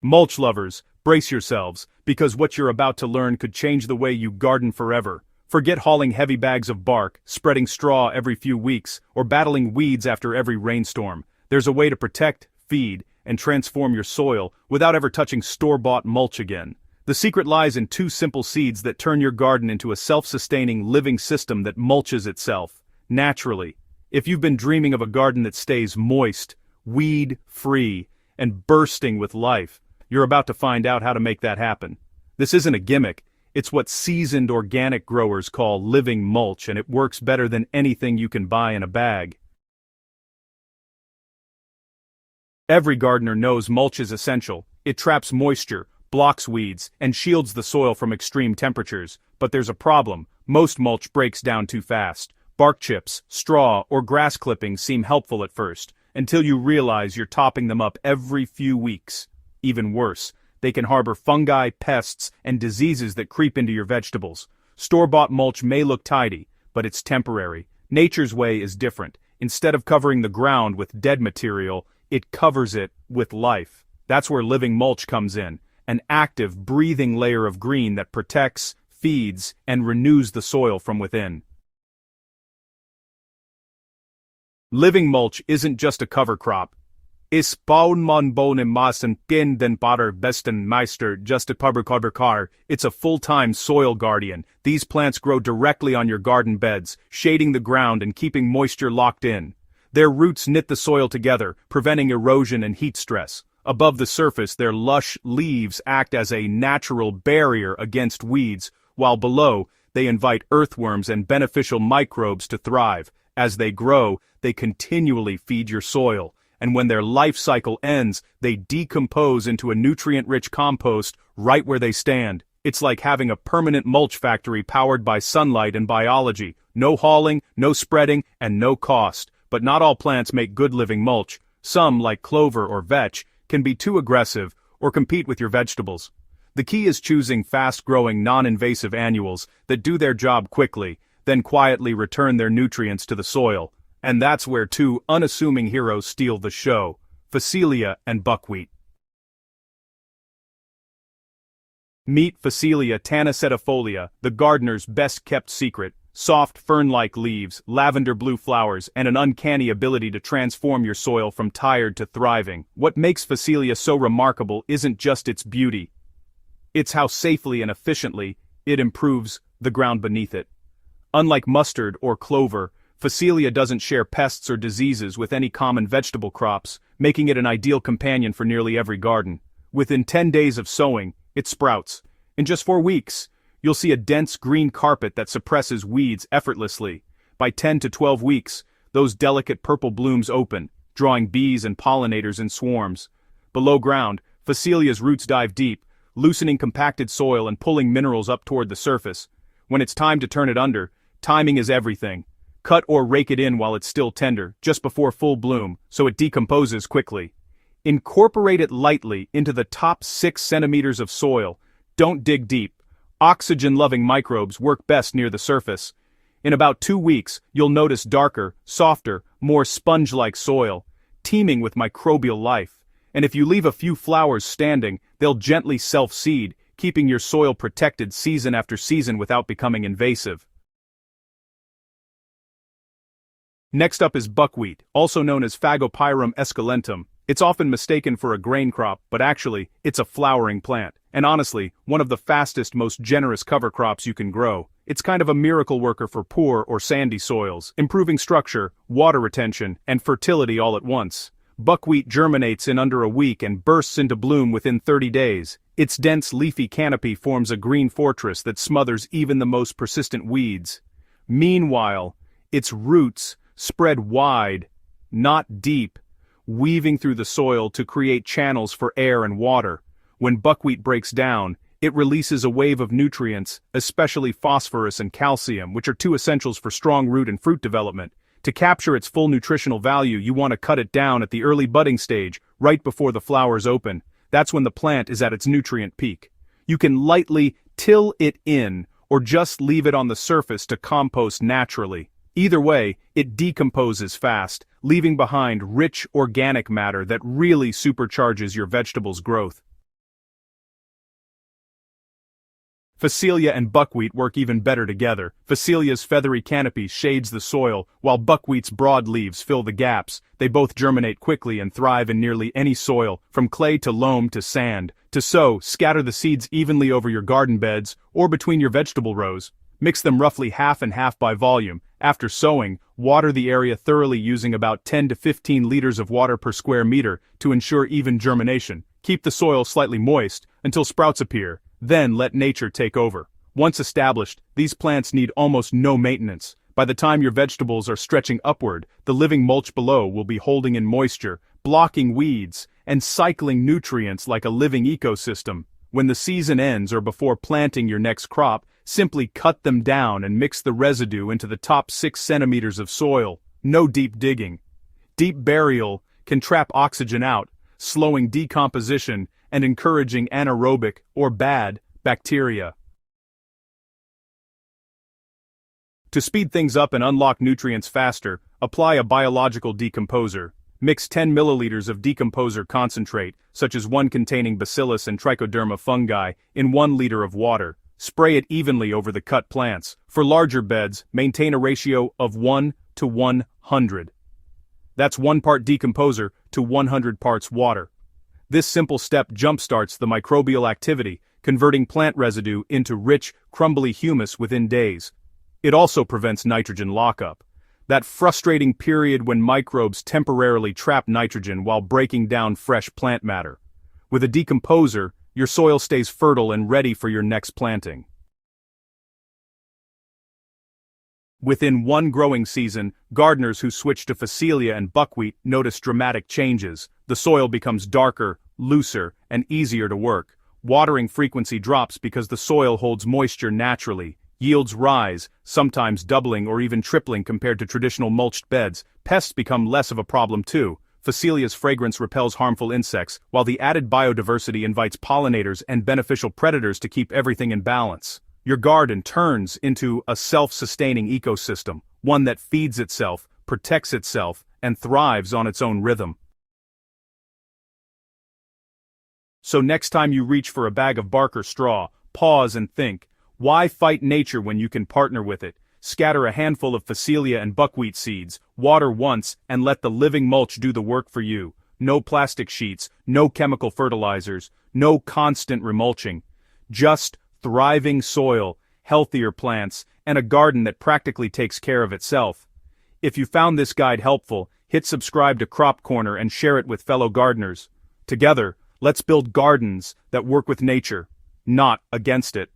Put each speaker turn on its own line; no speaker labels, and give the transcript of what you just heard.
Mulch lovers, brace yourselves, because what you're about to learn could change the way you garden forever. Forget hauling heavy bags of bark, spreading straw every few weeks, or battling weeds after every rainstorm. There's a way to protect, feed, and transform your soil without ever touching store-bought mulch again. The secret lies in two simple seeds that turn your garden into a self-sustaining living system that mulches itself, naturally. If you've been dreaming of a garden that stays moist, weed-free, and bursting with life, you're about to find out how to make that happen. This isn't a gimmick, it's what seasoned organic growers call living mulch, and it works better than anything you can buy in a bag. Every gardener knows mulch is essential. It traps moisture, blocks weeds, and shields the soil from extreme temperatures. But there's a problem: most mulch breaks down too fast. Bark chips, straw, or grass clippings seem helpful at first, until you realize you're topping them up every few weeks. Even worse, they can harbor fungi, pests, and diseases that creep into your vegetables. Store-bought mulch may look tidy, but it's temporary. Nature's way is different. Instead of covering the ground with dead material, it covers it with life. That's where living mulch comes in, an active, breathing layer of green that protects, feeds, and renews the soil from within. Living mulch isn't just a cover crop. Is bauen man bonen massen kin den bader besten meister just a publicover. It's a full-time soil guardian. These plants grow directly on your garden beds, shading the ground and keeping moisture locked in. Their roots knit the soil together, preventing erosion and heat stress. Above the surface, their lush leaves act as a natural barrier against weeds, while below, they invite earthworms and beneficial microbes to thrive. As they grow, they continually feed your soil, and when their life cycle ends, they decompose into a nutrient-rich compost right where they stand. It's like having a permanent mulch factory powered by sunlight and biology. No hauling, no spreading, and no cost. But not all plants make good living mulch. Some, like clover or vetch, can be too aggressive or compete with your vegetables. The key is choosing fast-growing, non-invasive annuals that do their job quickly, then quietly return their nutrients to the soil. And that's where two unassuming heroes steal the show: Phacelia and Buckwheat. Meet Phacelia tanacetifolia, the gardener's best-kept secret. Soft, fern-like leaves, lavender-blue flowers, and an uncanny ability to transform your soil from tired to thriving. What makes Phacelia so remarkable isn't just its beauty. It's how safely and efficiently it improves the ground beneath it. Unlike mustard or clover, Phacelia doesn't share pests or diseases with any common vegetable crops, making it an ideal companion for nearly every garden. Within 10 days of sowing, it sprouts. In just 4 weeks, you'll see a dense green carpet that suppresses weeds effortlessly. By 10 to 12 weeks, those delicate purple blooms open, drawing bees and pollinators in swarms. Below ground, Phacelia's roots dive deep, loosening compacted soil and pulling minerals up toward the surface. When it's time to turn it under, timing is everything. Cut or rake it in while it's still tender, just before full bloom, so it decomposes quickly. Incorporate it lightly into the top 6 centimeters of soil. Don't dig deep. Oxygen-loving microbes work best near the surface. In about 2 weeks, you'll notice darker, softer, more sponge-like soil, teeming with microbial life. And if you leave a few flowers standing, they'll gently self-seed, keeping your soil protected season after season without becoming invasive. Next up is buckwheat, also known as Phagopyrum esculentum. It's often mistaken for a grain crop, but actually, it's a flowering plant. And honestly, one of the fastest, most generous cover crops you can grow. It's kind of a miracle worker for poor or sandy soils, improving structure, water retention, and fertility all at once. Buckwheat germinates in under a week and bursts into bloom within 30 days. Its dense leafy canopy forms a green fortress that smothers even the most persistent weeds. Meanwhile, its roots spread wide, not deep, weaving through the soil to create channels for air and water. When buckwheat breaks down, it releases a wave of nutrients, especially phosphorus and calcium, which are 2 essentials for strong root and fruit development. To capture its full nutritional value, you want to cut it down at the early budding stage, right before the flowers open. That's when the plant is at its nutrient peak. You can lightly till it in, or just leave it on the surface to compost naturally. Either way, it decomposes fast, leaving behind rich organic matter that really supercharges your vegetables' growth. Phacelia and buckwheat work even better together. Phacelia's feathery canopy shades the soil, while buckwheat's broad leaves fill the gaps. They both germinate quickly and thrive in nearly any soil, from clay to loam to sand. To sow, scatter the seeds evenly over your garden beds or between your vegetable rows. Mix them roughly half and half by volume. After sowing, water the area thoroughly using about 10 to 15 liters of water per square meter to ensure even germination. Keep the soil slightly moist until sprouts appear, then let nature take over. Once established, these plants need almost no maintenance. By the time your vegetables are stretching upward, the living mulch below will be holding in moisture, blocking weeds, and cycling nutrients like a living ecosystem. When the season ends or before planting your next crop, simply cut them down and mix the residue into the top 6 centimeters of soil. No deep digging. Deep burial can trap oxygen out, slowing decomposition and encouraging anaerobic or bad bacteria. To speed things up and unlock nutrients faster, apply a biological decomposer. Mix 10 milliliters of decomposer concentrate, such as one containing bacillus and trichoderma fungi, in 1 liter of water. Spray it evenly over the cut plants. For larger beds, maintain a ratio of 1 to 100. That's 1 part decomposer to 100 parts water. This simple step jumpstarts the microbial activity, converting plant residue into rich, crumbly humus within days. It also prevents nitrogen lockup, that frustrating period when microbes temporarily trap nitrogen while breaking down fresh plant matter. With a decomposer, your soil stays fertile and ready for your next planting. Within one growing season, gardeners who switch to Phacelia and buckwheat notice dramatic changes. The soil becomes darker, looser, and easier to work. Watering frequency drops because the soil holds moisture naturally. Yields rise, sometimes doubling or even tripling compared to traditional mulched beds. Pests become less of a problem too. Phacelia's fragrance repels harmful insects, while the added biodiversity invites pollinators and beneficial predators to keep everything in balance. Your garden turns into a self-sustaining ecosystem, one that feeds itself, protects itself, and thrives on its own rhythm. So next time you reach for a bag of bark or straw, pause and think, why fight nature when you can partner with it? Scatter a handful of Phacelia and buckwheat seeds, water once, and let the living mulch do the work for you. No plastic sheets, no chemical fertilizers, no constant remulching. Just thriving soil, healthier plants, and a garden that practically takes care of itself. If you found this guide helpful, hit subscribe to Crop Corner and share it with fellow gardeners. Together, let's build gardens that work with nature, not against it.